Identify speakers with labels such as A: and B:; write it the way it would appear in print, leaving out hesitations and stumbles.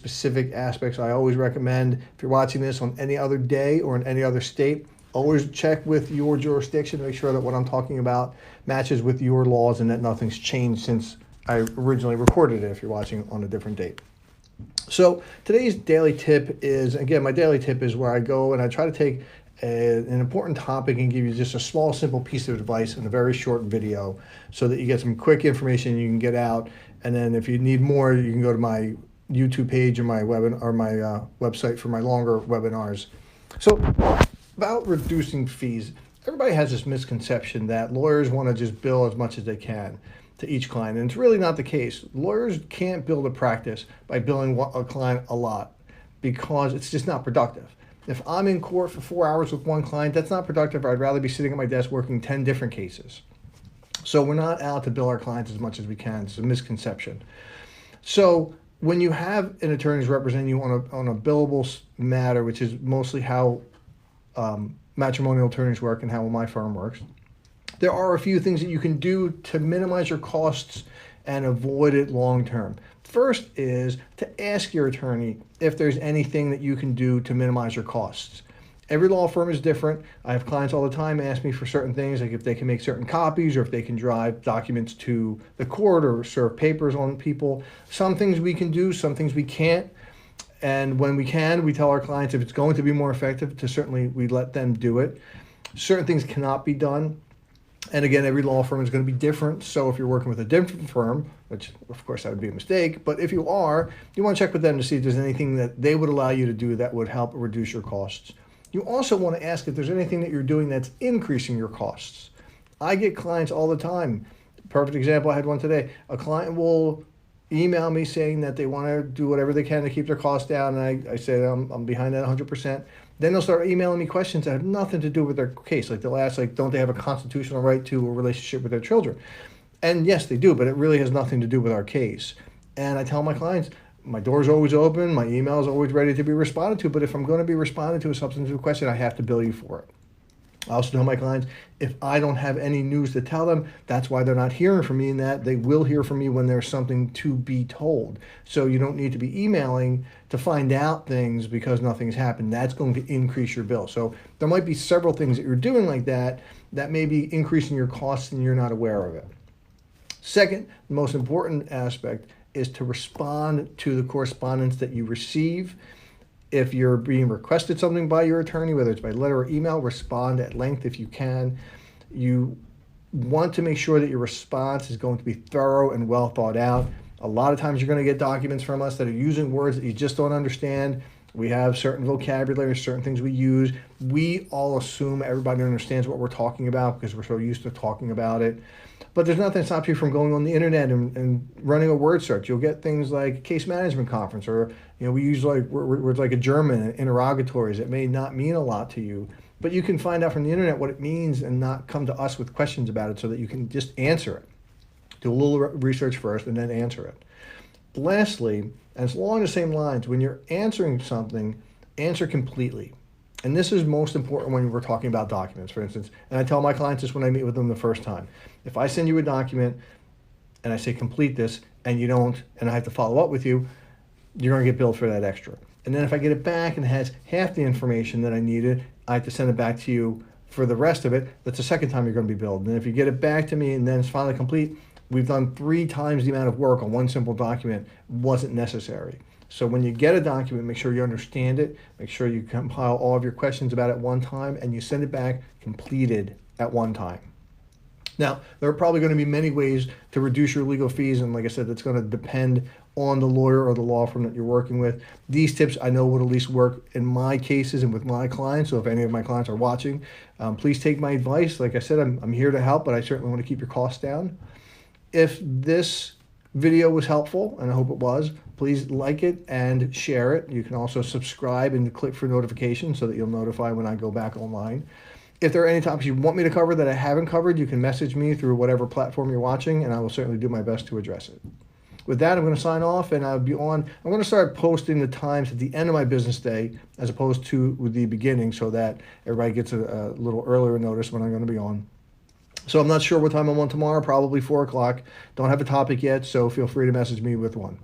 A: specific aspects. I always recommend, if you're watching this on any other day or in any other state, always check with your jurisdiction to make sure that what I'm talking about matches with your laws and that nothing's changed since I originally recorded it if you're watching on a different date. So today's daily tip is, again, my daily tip is where I go and I try to take an important topic and give you just a small, simple piece of advice in a very short video so that you get some quick information you can get out. And then if you need more, you can go to my YouTube page or my website for my longer webinars. So about reducing fees, everybody has this misconception that lawyers want to just bill as much as they can to each client, and it's really not the case. Lawyers can't build a practice by billing a client a lot because it's just not productive. If I'm in court for 4 hours with one client, that's not productive. I'd rather be sitting at my desk working 10 different cases. So we're not out to bill our clients as much as we can. It's a misconception. So when you have an attorney representing you on a billable matter, which is mostly how matrimonial attorneys work and how my firm works, there are a few things that you can do to minimize your costs and avoid it long term. First is to ask your attorney if there's anything that you can do to minimize your costs. Every law firm is different. I have clients all the time ask me for certain things, like if they can make certain copies or if they can drive documents to the court or serve papers on people. Some things we can do, some things we can't. And when we can, we tell our clients if it's going to be more effective, we let them do it. Certain things cannot be done. And again, every law firm is going to be different. So if you're working with a different firm, which of course that would be a mistake, but if you are, you want to check with them to see if there's anything that they would allow you to do that would help reduce your costs. You also want to ask if there's anything that you're doing that's increasing your costs. I get clients all the time. Perfect example, I had one today. A client will email me saying that they want to do whatever they can to keep their costs down, and I say I'm behind that 100%. Then they'll start emailing me questions that have nothing to do with their case. Like they'll ask, don't they have a constitutional right to a relationship with their children? And yes, they do, but it really has nothing to do with our case. And I tell my clients, my door's always open, my email is always ready to be responded to, but if I'm going to be responding to a substantive question, I have to bill you for it. I also tell my clients, if I don't have any news to tell them, that's why they're not hearing from me, and that they will hear from me when there's something to be told. So you don't need to be emailing to find out things because nothing's happened. That's going to increase your bill. So there might be several things that you're doing like that may be increasing your costs and you're not aware of it. Second, the most important aspect is to respond to the correspondence that you receive. If you're being requested something by your attorney, whether it's by letter or email, respond at length if you can. You want to make sure that your response is going to be thorough and well thought out. A lot of times you're going to get documents from us that are using words that you just don't understand. We have certain vocabulary, certain things we use. We all assume everybody understands what we're talking about because we're so used to talking about it. But there's nothing that stops you from going on the internet and running a word search. You'll get things like case management conference, or we use words like adjournment and interrogatories that may not mean a lot to you, but you can find out from the internet what it means and not come to us with questions about it so that you can just answer it. Do a little research first and then answer it. Lastly, and it's along the same lines, when you're answering something, answer completely. And this is most important when we're talking about documents, for instance. And I tell my clients this when I meet with them the first time. If I send you a document and I say complete this and you don't, and I have to follow up with you, you're going to get billed for that extra. And then if I get it back and it has half the information that I needed, I have to send it back to you for the rest of it. That's the second time you're going to be billed. And if you get it back to me and then it's finally complete, we've done 3 times the amount of work on one simple document. Wasn't necessary. So when you get a document, make sure you understand it, make sure you compile all of your questions about it one time, and you send it back completed at one time. Now, there are probably going to be many ways to reduce your legal fees, and like I said, that's going to depend on the lawyer or the law firm that you're working with. These tips I know would at least work in my cases and with my clients, so if any of my clients are watching, please take my advice. Like I said, I'm here to help, but I certainly want to keep your costs down. If this video was helpful, and I hope it was, please like it and share it. You can also subscribe and click for notifications so that you'll notify when I go back online. If there are any topics you want me to cover that I haven't covered, you can message me through whatever platform you're watching, and I will certainly do my best to address it. With that, I'm going to sign off, and I'm going to start posting the times at the end of my business day as opposed to the beginning so that everybody gets a little earlier notice when I'm going to be on. So I'm not sure what time I'm on tomorrow, probably 4 o'clock. Don't have a topic yet, so feel free to message me with one.